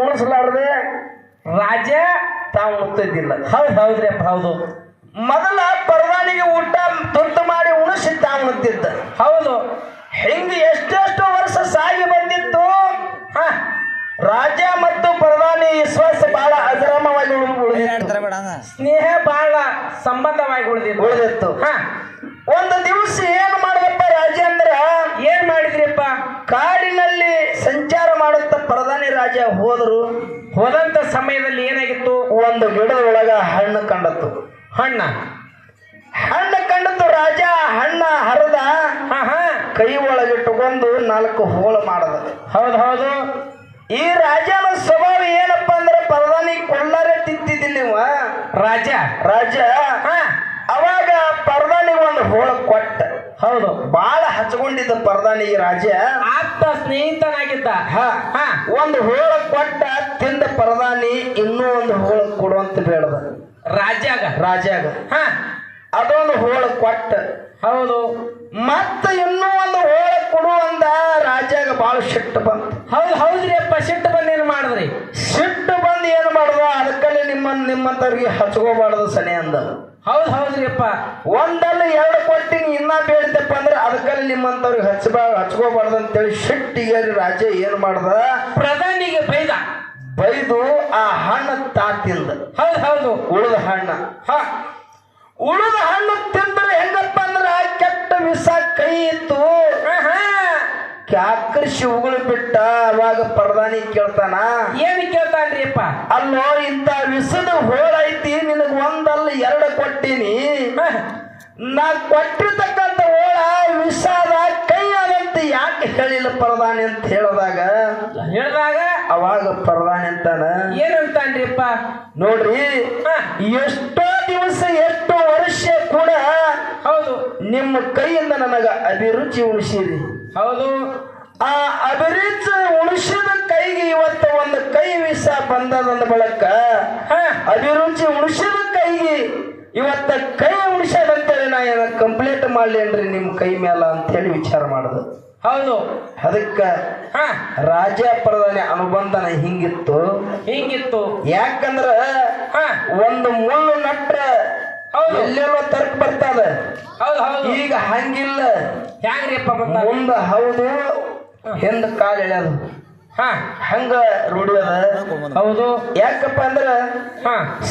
ಉಣಿಸಲಾರದೆ ರಾಜ ತಾವು ಉಣ್ತಿದ್ದಿಲ್ಲ. ಹೌದ್ರಿ ಅಪ್ಪ ಹೌದು. ಮೊದಲ ಪರದಾನಿಗೆ ಊಟ ತುತ್ತು ಮಾಡಿ ಉಣಿಸಿ ತಾವು ಉಣ್ತಿದ್ದ. ಹೌದು. ಹಿಂಗೆ ಎಷ್ಟೆಷ್ಟು ವರ್ಷ ಸಾಗಿ ಬಂದಿತ್ತು. ರಾಜ ಮತ್ತು ಪ್ರಧಾನಿ ವಿಶ್ವಾಸ ಬಹಳ ಅಜರಾಮವಾಗಿ ಉಳಿದಿತ್ತು. ಸ್ನೇಹ ಬಹಳ ಸಂಬಂಧವಾಗಿ ಉಳಿದಿತ್ತು. ಒಂದು ದಿವಸ ಏನ್ ಮಾಡಿದಪ್ಪ ರಾಜ ಅಂದ್ರ ಏನ್ ಮಾಡಿದ್ರಿಪ್ಪ? ಕಾಡಿನಲ್ಲಿ ಸಂಚಾರ ಮಾಡುತ್ತ ಪ್ರಧಾನಿ ರಾಜ ಹೋದಂತ ಸಮಯದಲ್ಲಿ ಏನಾಗಿತ್ತು? ಒಂದು ಗಿಡದ ಒಳಗ ಹಣ್ಣು ಕಂಡತ್ತು. ಹಣ್ಣು ಕಂಡದ್ದು. ರಾಜ ಹಣ್ಣ ಹರಿದ ಕೈ ಒಳಗಿಟ್ಟುಕೊಂಡು 4 ಹೋಳು ಮಾಡದ. ಹೌದು. ಈ ರಾಜನ ಸ್ವಭಾವ ಏನಪ್ಪ ಅಂದ್ರೆ ಪ್ರಧಾನಿ ಕೊಳ್ಳಾರೆ ತಿಂತಿದ್ದಿಲ್ಲ ರಾಜ. ಅವಾಗ ಪ್ರಧಾನಿ ಒಂದು ಹೋಳು ಕೊಟ್ಟ. ಹೌದು. ಬಾಳ ಹಚ್ಕೊಂಡಿದ್ದ ಪ್ರಧಾನಿ ರಾಜ. ಆಪ್ತ ಸ್ನೇಹಿತನಾಗಿದ್ದ. ಒಂದು ಹೋಳು ಕೊಟ್ಟ. ತಿಂದ ಪ್ರಧಾನಿ ಇನ್ನೂ ಒಂದು ಹೋಳು ಕೊಡುವಂತ ಬೇಡದ ರಾಜಾಗ. ಅದೊಂದು ಹೋಳು ಕೊಟ್ಟ. ಹೌದು. ಮತ್ತ ಇನ್ನೂ ಒಂದು ಹೋಳು ಕೊಡುವಂದ ರಾಜಾಗ ಬಾಳ ಸಿಟ್ಟು ಬಂತು. ಹೌದ್ರಿ ಅಪ್ಪ. ಸಿಟ್ಟು ಬಂದು ಏನ್ ಮಾಡಿದ್ರಿ? ಸಿಟ್ಟು ಬಂದು ಏನ್ ಮಾಡುದು? ಅದಕ್ಕಲ್ಲಿ ನಿಮ್ಮಂತವ್ರಿಗೆ ಹಚ್ಕೋಬಾರ್ದು ಸನಿ ಅಂದ. ಹೌದ್ರಿ ಅಪ್ಪ. ಒಂದಲ್ಲ 2 ಕೊಟ್ಟಿನಿ ಇನ್ನ ಬೇಡಿದಪ್ಪ ಅಂದ್ರೆ ಅದಕ್ಕಲ್ಲಿ ನಿಮ್ಮಂತವ್ರಿಗೆ ಹಚ್ಕೋಬಾರ್ದು ಅಂತೇಳಿ ಸಿಟ್ಟಿಗೆ ರಾಜ ಏನ್ ಮಾಡ್ದ? ಪ್ರಧಾನಿಗೆ ಬೈದು ಆ ಹಣ್ಣು ತಿಂದ. ಹೌದು. ಉಳಿದ ಹಣ್ಣು ತಿಂದ್ರೆ ಹೆಂಗಪ್ಪ ಅಂದ್ರ ಕೆಟ್ಟ ವಿಷ ಕೈ ಇತ್ತು. ಕ್ಯಾಕರಿಸಿ ಉಗುಳು ಬಿಟ್ಟ. ಅವಾಗ ಪ್ರಧಾನಿ ಕೇಳ್ತಾನ. ಏನ್ ಕೇಳ್ತಾನ್ರಿ ಅಪ್ಪ? ಅಲ್ಲೋ ಇಂತ ವಿಷದ ಹೋಳೈತಿ, ನಿನಗ್ ಒಂದಲ್ಲ 2 ಕೊಟ್ಟಿನಿ. ನಾ ಕೊಟ್ಟಿರ್ತಕ್ಕಂಥ ಹೋಳ ವಿಷದ ಕೈ ಅದಂತ ಯಾಕೆ ಹೇಳಿಲ್ಲ ಪ್ರಧಾನಿ ಅಂತ ಹೇಳಿದಾಗ ಅವಾಗ ಪ್ರಧಾನಿ ಅಂತಾನ. ಏನಂತಾನ್ರಿ ಅಪ್ಪ? ನೋಡ್ರಿ, ಎಷ್ಟೋ ದಿವಸ ಎಷ್ಟು ವರ್ಷ ಕೂಡ ಹೌದು ನಿಮ್ಮ ಕೈಯಿಂದ ನನಗ ಅಭಿರುಚಿ ಉಣಿಸಿರಿ. ಹೌದು. ಆ ಅಭಿರುಚಿ ಉಣಿಸಿದ ಕೈಗೆ ಇವತ್ತು ಒಂದು ಕೈ ವಿಷ ಬಂದದಂದ ಬಳಕ ಅಭಿರುಚಿ ಉಣಿಸಿದ ಕೈಗೆ ಇವತ್ತ ಕೈ ಉಣಿಸದಂತೇಳಿ ನಾ ಏನ ಕಂಪ್ಲೇಂಟ್ ಮಾಡ್ಲೇನ್ರಿ ನಿಮ್ ಕೈ ಮೇಲ ಅಂತ ಹೇಳಿ ವಿಚಾರ ಮಾಡುದು. ಹೌದು. ಅದಕ್ಕ ರಾಜ ಪ್ರಧಾನಿ ಅನುಬಂಧನ ಹಿಂಗಿತ್ತು. ಯಾಕಂದ್ರ ಒಂದು ಮುಳ್ಳು ನಟ್ರ ಎಲ್ಲೆಲ್ಲೋ ತರ್ಕ ಬರ್ತದ. ಈಗ ಹಂಗಿಲ್ಲ. ಹ್ಯಾಂಗ್ರಿಪ್ಪ? ಮುಂದ ಹೌದು, ಹಿಂದ ಕಾಲ ಎಳೆಯೋದು ಹಂಗ ರೂಢಿ ಅದ. ಹೌದು. ಯಾಕಪ್ಪ ಅಂದ್ರ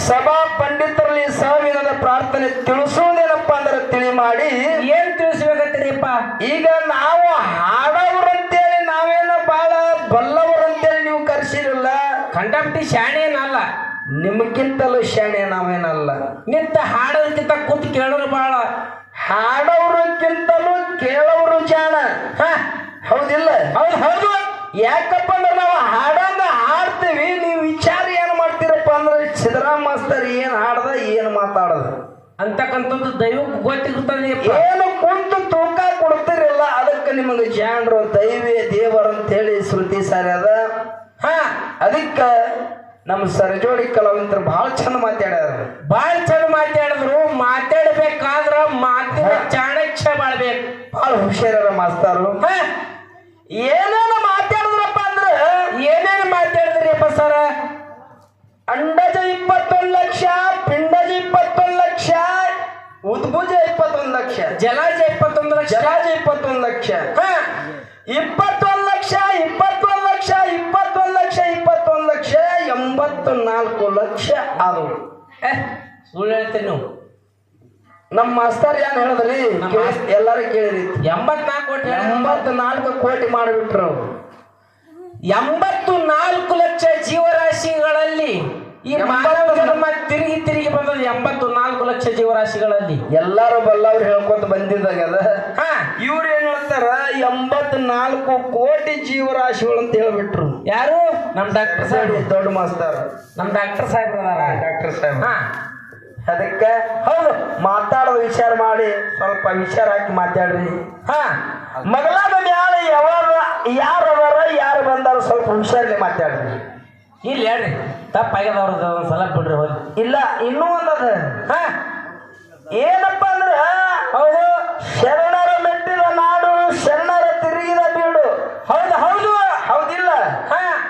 ಸಭಾ ಪಂಡಿತರಲ್ಲಿ ಸಾವಿರದ ಪ್ರಾರ್ಥನೆ ತಿಳಿಸೋದೇನಪ್ಪ ಅಂದ್ರ ತಿಳಿ ಮಾಡಿ ಏನ್ ತಿಳಿಸ್ಬೇಕಂತೀರಿಪ್ಪ? ಈಗ ನಾವು ಹಾಡೋರಂತೇಳಿ ನಾವೇನೋ ಬಾಳ ಬಲ್ಲವರಂತೇಳಿ ನೀವು ಕರ್ಸಿರಲ್ಲ. ಕಂಡಪಟ್ಟಿ ಶಾಣೇನಲ್ಲ, ನಿಮ್ಗಿಂತಲೂ ಶಾಣೆ ನಾವೇನಲ್ಲ. ನಿಂತ ಹಾಡೋದಕ್ಕಿಂತ ಕೂತ್ ಕೇಳೋರು ಬಾಳ. ಹಾಡೋರಕ್ಕಿಂತಲೂ ಕೇಳೋರು ಜಾಣ. ಹೌದಿಲ್ಲ? ಹೌದು. ಯಾಕಪ್ಪ ಅಂದ್ರೆ ನಾವು ಹಾಡಂಗ ಹಾಡ್ತೀವಿ. ನೀವು ವಿಚಾರ ಏನ್ ಮಾಡ್ತೀರಪ್ಪ ಅಂದ್ರೆ ಸಿದ್ದರಾಮ ಮಾಸ್ತರ್ ಏನ್ ಹಾಡ್ದ ಏನ್ ಮಾತಾಡದ ಅಂತಕ್ಕಂಥದ್ದು ದೈವಕ್ಕೆ ಗೊತ್ತಿರ್ತದೆ. ಏನು ಕುಂತು ತೂಕ ಕೊಡ್ತಿರಲ್ಲ, ಅದಕ್ಕೆ ನಿಮಗೆ ಜಾಣರು ದೈವೇ ದೇವರ ಅಂತ ಹೇಳಿ ಶ್ರುತಿ ಸಾರ್ಯದ. ಅದಕ್ಕ ನಮ್ಮ ಸರಜೋಡಿ ಕಲಾವಂತರು ಬಹಳ ಚಂದ ಮಾತಾಡಿದ್ರು. ಮಾತಾಡಬೇಕಾದ್ರ ಮಾತಿನ ಚಾಣಕ್ಯ ಬಾಳ್ಬೇಕು. ಬಹಳ ಹುಷಾರ ಮಾಸ್ತರು. ಏನೇನು ಮಾತಾಡಿದ್ರಪ್ಪ ಅಂದ್ರ ಏನೇನು ಮಾತಾಡಿದ್ರಿಪ್ಪ ಸರ? ಅಂಡಜ 21 ಲಕ್ಷ, ಪಿಂಡಜ 21 ಲಕ್ಷ, ಉದ್ಭುಜ 21 ಲಕ್ಷ, ಜಲಾಜ 21 ಲಕ್ಷ, 21 ಲಕ್ಷ, 21 ಲಕ್ಷ, 21 ಲಕ್ಷ, 21 ಲಕ್ಷ, 21 ಲಕ್ಷ, 84 ಲಕ್ಷ ಅದು. ಸುಳ್ಳು ಹೇಳ್ತೀನಿ ನೀವು. ನಮ್ಮ ಮಾಸ್ತರ್ ಏನ್ ಹೇಳಿದ್ರಿ? ಎಲ್ಲಾರು ಕೇಳಿರಿ. 84 ಕೋಟಿ ಮಾಡಿಬಿಟ್ರು. 84 ಲಕ್ಷ ಜೀವರಾಶಿಗಳಲ್ಲಿ ಈ ಮಾನವ ಜನ್ಮ ತಿರುಗಿ ಬಂದದ್ದು. 84 ಲಕ್ಷ ಜೀವರಾಶಿಗಳಲ್ಲಿ ಎಲ್ಲಾರು ಬಲ್ಲವ್ರು ಹೇಳ್ಕೊಂತ ಬಂದಿದ್ದಾಗದ. ಇವ್ರು ಏನ್ ಹೇಳ್ತಾರ? 84 ಕೋಟಿ ಜೀವರಾಶಿಗಳು ಅಂತ ಹೇಳ್ಬಿಟ್ರು. ಯಾರು? ನಮ್ ಡಾಕ್ಟರ್ ಸಾಹೇಬ್, ದೊಡ್ಡ ಮಾಸ್ತರ್. ನಮ್ ಡಾಕ್ಟರ್ ಸಾಹೇಬ್. ಅದಕ್ಕೆ ಹೌದು, ಮಾತಾಡೋದು ವಿಚಾರ ಮಾಡಿ ಸ್ವಲ್ಪ ವಿಚಾರ ಹಾಕಿ ಮಾತಾಡ್ರಿ. ಮಗಳಾದ ಮ್ಯಾಲ ಯಾರು ಬಂದಾರ ಸ್ವಲ್ಪ ಹುಷಾರಲ್ಲಿ ಮಾತಾಡ್ರಿ. ಇಲ್ಲ ಹೇಳ್ರಿ, ತಪ್ಪಾಗ್ಯದವ್ರದ್ದು ಒಂದ್ಸಲ ಬಿಡ್ರಿ. ಹೋಗಿ ಇಲ್ಲ, ಇನ್ನೂ ಒಂದದ. ಏನಪ್ಪ ಅಂದ್ರ ಹೌದು, ಶರಣರ ಮೆಟ್ಟಿದ ನಾಡು, ಶರಣರ ತಿರುಗಿದ ಬೀಡು. ಹೌದಿಲ್ಲ?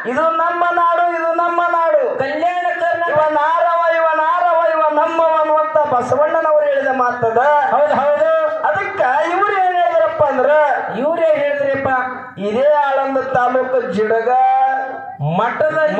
ಇದು ನಮ್ಮ ನಾಡು, ಇದು ನಮ್ಮ ನಾಡು. ಕಲ್ಯಾಣ ಕರ್ನಾಟಕ ಇವ ನಾರವ, ಇವ ನಾರವ, ಇವ ನಮ್ಮವ ಅನ್ನುವಂತ ಬಸವಣ್ಣನವರು ಹೇಳಿದ ಮಾತದ. ಹೌದು ಹೌದು. ಅದಕ್ಕ ಇವ್ರು ಏನ್ ಹೇಳಿದ್ರಪ್ಪ ಅಂದ್ರ, ಇವ್ರೇ ಹೇಳಿದ್ರಿಪ್ಪ, ಇದೇ ಆಳಂದ ತಾಲೂಕು ಜಿಡಗ ಮಠದಲ್ಲಿ